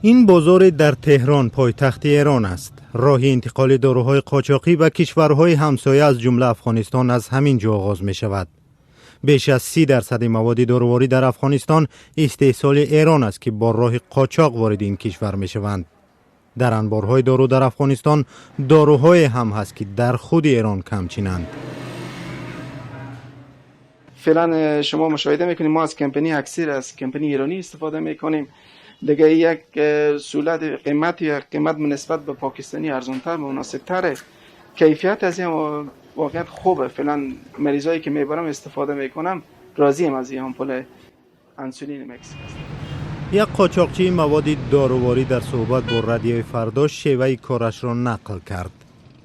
این بازار در تهران پایتخت ایران است. راه انتقال داروهای قاچاقی به کشورهای همسایه از جمله افغانستان از همین جا آغاز می شود. بیش از 30% مواد داروواری در افغانستان استحصال ایران است که با راه قاچاق وارد این کشور می شوند. در انبارهای دارو در افغانستان داروهای هم هست که در خود ایران کمچینند. فعلا شما مشاهده میکنیم ما از کمپانی اکسیر از کمپانی ایرانی استفاده میکنیم. دیگه یک صورت قیمت نسبت به پاکستانی ارزانتر مناسبتره. کیفیت از این واقعیت خوبه. فعلا مریضایی که میبرم استفاده میکنم راضی ام از این آمپول انسولین مکسیک. یک قاچاقچی مواد داروواری در صحبت با رادیوی فردا شیوه کارش را نقل کرد.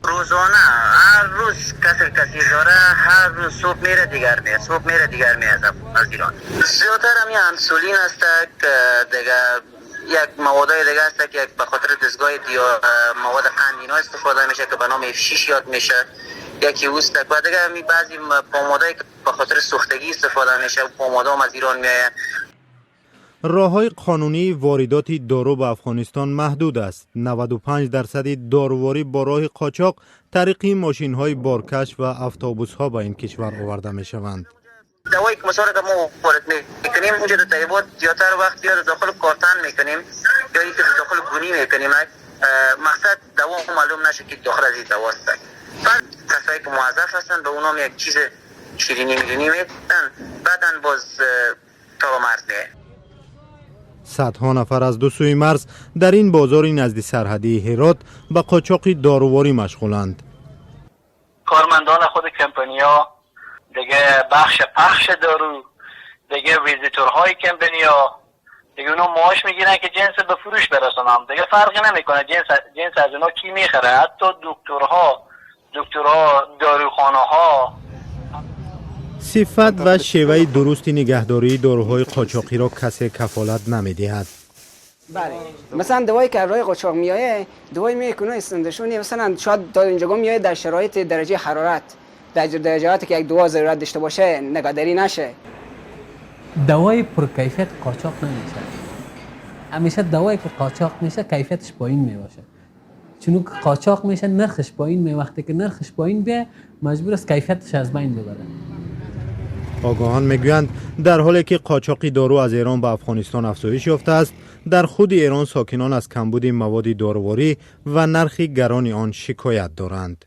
روزانه هر روز کسی داره، هر روز صبح میره دیگر میاد از ایران. زیادتر همین انسولین است که دیگه یک موادای دیگه است که به خاطر دستگاه مواد قندینا استفاده میشه که به نام F6 یاد میشه. یکی اوست و دیگه همین بعضی پامادایی که به خاطر سوختگی استفاده میشه پامادا هم از ایران میاد. راه‌های قانونی واردات دارو به افغانستان محدود است. 95% داروواری با راه قاچاق طریق ماشین‌های بارکش و اتوبوس‌ها به این کشور آورده می‌شوند. دوایی که مثلا که ما وارد می‌کنیم اونجا در طیبات زیادتر وقت یا داخل کارتن می‌کنیم یا اینکه داخل گونی می‌کنیم. مقصد دوا معلوم نشه که داخل از این دواست. بعد کسایی که موظف هستن به اونام یک چیز شیرینی میدن بعدن باز تا مرز میه. صدها نفر از دو سوی مرز در این بازار نزد سرحدی هرات به قاچاق داروواری مشغولند. کارمندان خود کمپانی‌ها دیگه بخش پخش دارو، دیگه ویزیتورهای کمپانی‌ها دیگه اونا معاش میگیرن که جنس به فروش برسونن. دیگه فرقی نمیکنه جنس از اونا کی میخره. حتی دکترها، داروخانه‌ها. صفت و شیوه درست نگهداری داروهای قاچاقی را کسی کفالت نمی‌دهد. بله مثلا دوایی که راه قاچاق میایه دوایی میکنه استندشونی مثلا شاید تا اینجا میایه در شرایط درجه حرارت در درجاتی که یک دوا ضرورت داشته باشه نگهداری نشه. دوای پرکیفیت قاچاق نمیشه. همیشه دوایی که قاچاق میشه کیفیتش پایین میباشه. چون که قاچاق میشه نرخش پایین می وقتی که نرخش پایین بیه مجبور است کیفیتش از بین ببره. آگاهان میگویند در حالی که قاچاق دارو از ایران به افغانستان افزایش یافته است، در خود ایران ساکنان از کمبود مواد داروواری و نرخ گران آن شکایت دارند.